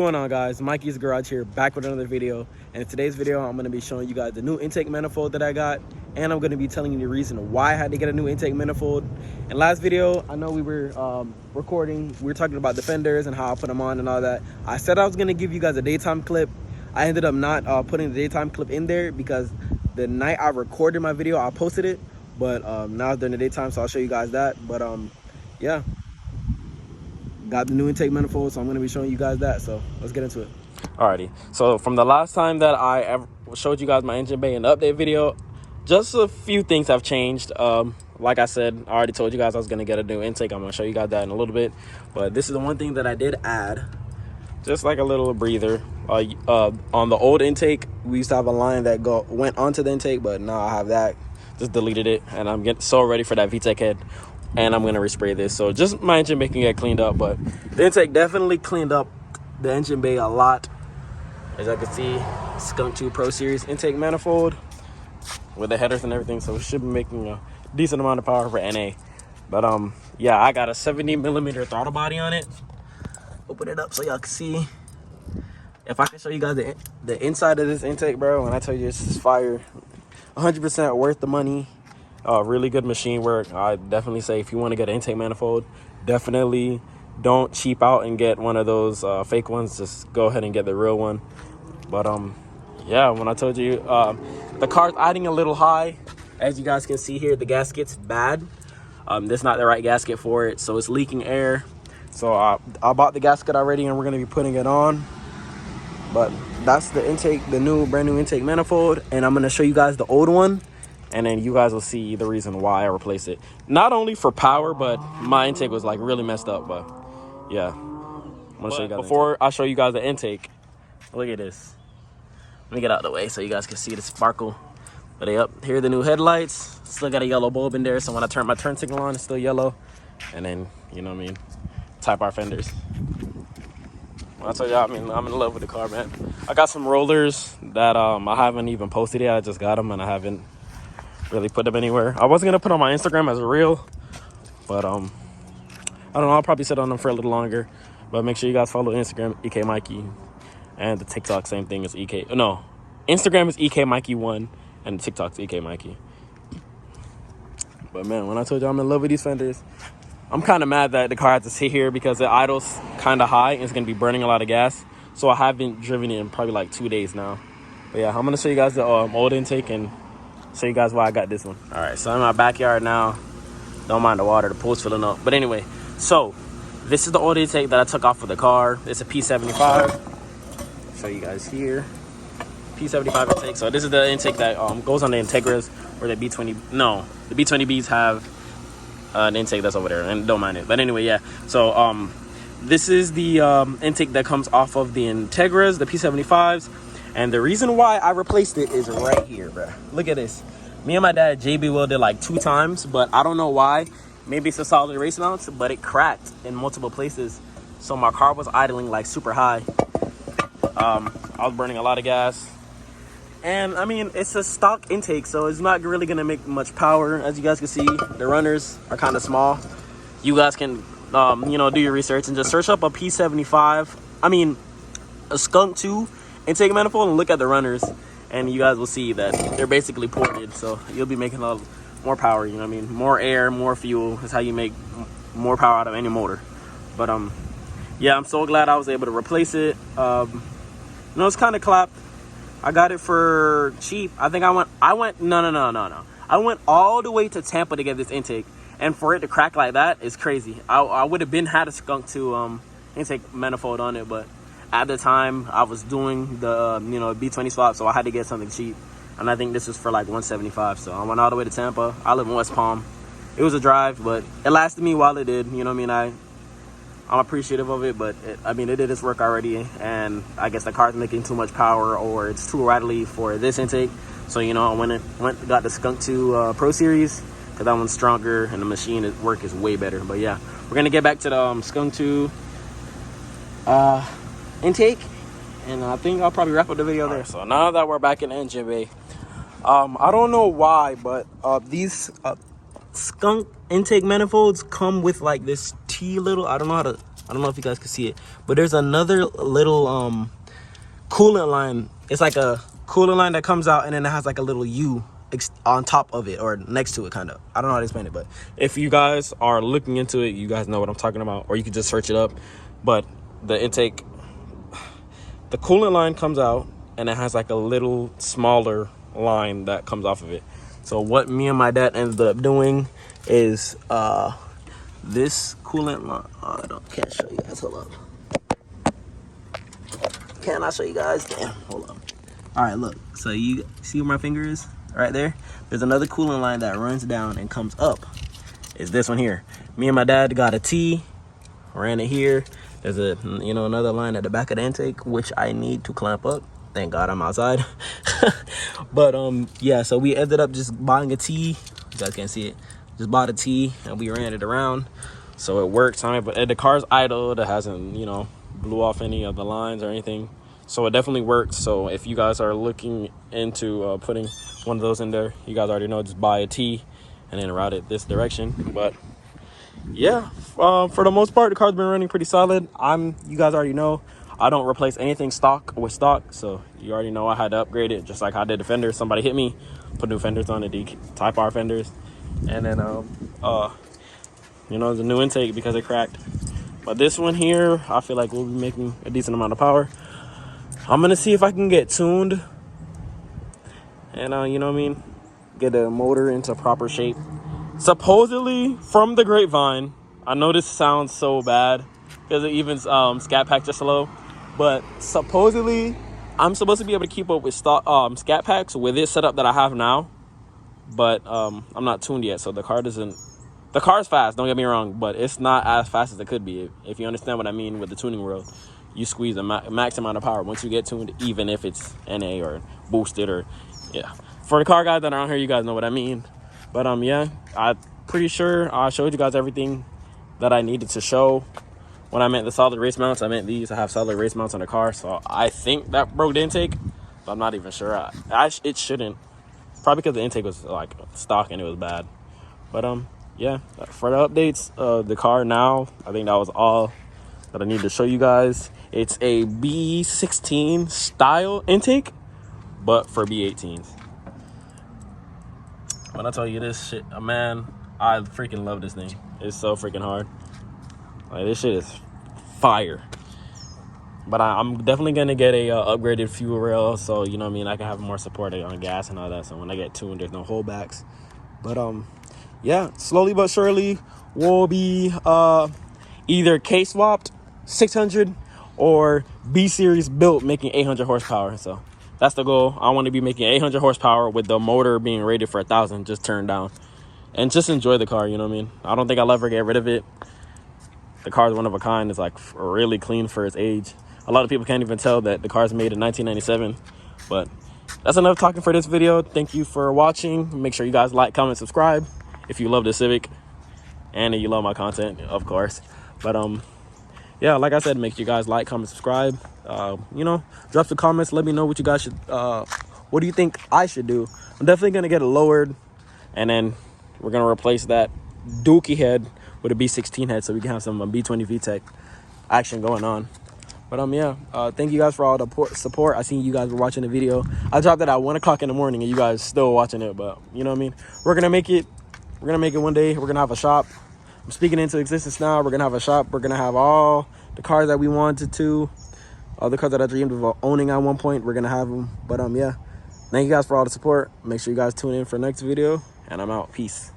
going on, guys? Mikey's Garage here, back with another video. And in today's video, I'm going to be showing you guys the new intake manifold that I got, and I'm going to be telling you the reason why I had to get a new intake manifold. In last video, I know we were recording, we were talking about the fenders and how I put them on and all that. I said I was going to give you guys a daytime clip. I ended up not putting the daytime clip in there because the night I recorded my video, I posted it, but now it's during the daytime, so I'll show you guys that. But yeah, got the new intake manifold, so I'm going to be showing you guys that. So let's get into it. Alrighty, so from the last time that I ever showed you guys my engine bay in the update video, just a few things have changed. Like I said, I already told you guys I was going to get a new intake. I'm going to show you guys that in a little bit, but this is the one thing that I did add, just like a little breather. On the old intake, we used to have a line that went onto the intake, but now I have that. Just deleted it, and I'm getting so ready for that VTEC head, and I'm going to respray this. So just my engine bay can get cleaned up, but the intake definitely cleaned up the engine bay a lot. As I can see, Skunk 2 Pro Series intake manifold with the headers and everything, so it should be making a decent amount of power for NA. But yeah, I got a 70mm throttle body on it. Open it up so y'all can see. If I can show you guys the inside of this intake, bro, when I tell you this is fire, 100% worth the money. Really good machine work. I definitely say if you want to get an intake manifold, definitely don't cheap out and get one of those fake ones. Just go ahead and get the real one. But yeah, when I told you the car's idling a little high, as you guys can see here, the gasket's bad. This is not the right gasket for it, so it's leaking air. So I bought the gasket already, and we're going to be putting it on. But that's the intake, the brand new intake manifold, and I'm going to show you guys the old one, and then you guys will see the reason why I replaced it. Not only for power, but my intake was like really messed up. But yeah, I'm going to show you guys. Before I show you guys the intake, look at this. Let me get out of the way so you guys can see the sparkle. But here are the new headlights. Still got a yellow bulb in there, so when I turn my turn signal on, it's still yellow. And then, you know what I mean, Type R fenders. I told y'all, I'm in love with the car, man. I got some rollers that I haven't even posted yet. I just got them, and I haven't really put them anywhere. I wasn't going to put on my Instagram as a reel, but I don't know. I'll probably sit on them for a little longer. But make sure you guys follow Instagram, EK Mikey, and the TikTok, same thing as EK. No, Instagram is EK Mikey1, and the TikTok's EK Mikey. But, man, when I told you I'm in love with these fenders, I'm kind of mad that the car had to sit here because the idle's kind of high and it's going to be burning a lot of gas. So I haven't driven it in probably like 2 days now. But yeah, I'm going to show you guys the old intake and show you guys why I got this one. All right, so I'm in my backyard now. Don't mind the water, the pool's filling up. But anyway, so this is the old intake that I took off of the car. It's a P75. Show you guys here. P75 intake. So this is the intake that goes on the Integras or the B20. No, the B20Bs have an intake that's over there, and don't mind it. But anyway, yeah, so this is the intake that comes off of the Integras, the P75s, and the reason why I replaced it is right here, bro. Look at this. Me and my dad JB welded like 2 times, but I don't know why. Maybe it's a solid race mounts, but it cracked in multiple places, so my car was idling like super high. I was burning a lot of gas. And I mean, it's a stock intake, so it's not really gonna make much power. As you guys can see, the runners are kind of small. You guys can, you know, do your research and just search up a P75. I mean, a Skunk 2 intake manifold, and look at the runners, and you guys will see that they're basically ported. So you'll be making a lot more power. You know what I mean? More air, more fuel is how you make more power out of any motor. But yeah, I'm so glad I was able to replace it. You know, it's kind of clapped. I got it for cheap. I think I went no. I went all the way to Tampa to get this intake, and for it to crack like that is crazy. I would have had a Skunk 2 intake manifold on it, but at the time I was doing the you know, B20 swap, so I had to get something cheap, and I think this was for like $175. So I went all the way to Tampa. I live in West Palm. It was a drive, but it lasted me while it did. You know what I mean? I'm appreciative of it, but it did its work already, and I guess the car's making too much power, or it's too rattly for this intake. So, you know, I went and got the Skunk 2 Pro Series, because that one's stronger and the machine work is way better. But yeah, we're gonna get back to the Skunk 2 intake, and I think I'll probably wrap up the video there. Right, so now that we're back in the engine bay, I don't know why, but these Skunk intake manifolds come with like this T little, I don't know how to I don't know if you guys can see it, but there's another little coolant line. It's like a coolant line that comes out, and then it has like a little U on top of it, or next to it, kind of. I don't know how to explain it, but if you guys are looking into it, you guys know what I'm talking about, or you can just search it up. But the intake, the coolant line comes out, and it has like a little smaller line that comes off of it. So what me and my dad ended up doing is this coolant line, can't show you guys, hold up. Can I show you guys? Damn, hold on. All right, look, so you see where my finger is? Right there, there's another coolant line that runs down and comes up. Is this one here. Me and my dad got a T, ran it here. There's a, you know, another line at the back of the intake, which I need to clamp up. Thank God I'm outside. But yeah, so we ended up just buying a T. You guys can't see it. Just bought a T and we ran it around, so it works. I mean, but the car's idle. It hasn't, you know, blew off any of the lines or anything, so it definitely works. So if you guys are looking into putting one of those in there, you guys already know, just buy a T and then route it this direction. But yeah, for the most part, the car's been running pretty solid. You guys already know, I don't replace anything stock with stock, so you already know I had to upgrade it, just like I did the fenders. Somebody hit me, put new fenders on it, Type R fenders, and then you know, the new intake because it cracked. But this one here, I feel like we'll be making a decent amount of power. I'm gonna see if I can get tuned and you know what I mean, get the motor into proper shape. Supposedly, from the grapevine, I know this sounds so bad because it even scat packs are slow, but supposedly I'm supposed to be able to keep up with scat packs with this setup that I have now. But I'm not tuned yet, so the car's fast, don't get me wrong, but it's not as fast as it could be. If you understand what I mean with the tuning world, you squeeze a max amount of power once you get tuned, even if it's NA or boosted, or yeah. For the car guys that are on here, you guys know what I mean. But yeah, I'm pretty sure I showed you guys everything that I needed to show. When I meant the solid race mounts, I meant these. I have solid race mounts on the car, so I think that broke the intake, but I'm not even sure. It shouldn't. Probably because the intake was like stock and it was bad. But yeah, for the updates of the car now, I think that was all that I need to show you guys. It's a B16 style intake, but for B18s. When I tell you this shit, man, I freaking love this thing. It's so freaking hard. Like, this shit is fire. But I'm definitely gonna get a upgraded fuel rail, so you know what I mean, I can have more support on gas and all that, so when I get tuned, there's no holdbacks. But yeah, slowly but surely we'll be either K-swapped 600 or B-series built, making 800 horsepower. So that's the goal. I want to be making 800 horsepower with the motor being rated for 1,000 just turned down, and just enjoy the car, you know what I mean. I don't think I'll ever get rid of it. The car's one of a kind. It's like really clean for its age. A lot of people can't even tell that the car's made in 1997. But that's enough talking for this video. Thank you for watching. Make sure you guys like, comment, subscribe if you love the Civic and if you love my content, of course. But yeah, like I said, make sure you guys like, comment, subscribe. You know, drop some comments. Let me know what you guys should what do you think I should do. I'm definitely gonna get it lowered, and then we're gonna replace that dookie head with a B16 head, so we can have some B20 VTEC action going on. But yeah, thank you guys for all the support. I seen you guys were watching the video. I dropped it at 1 o'clock in the morning and you guys still watching it, but you know what I mean. We're gonna make it one day. We're gonna have a shop. I'm speaking into existence now. We're gonna have a shop. We're gonna have all the cars that we wanted to, all the cars that I dreamed of owning at one point. We're gonna have them. But yeah, thank you guys for all the support. Make sure you guys tune in for the next video, and I'm out. Peace.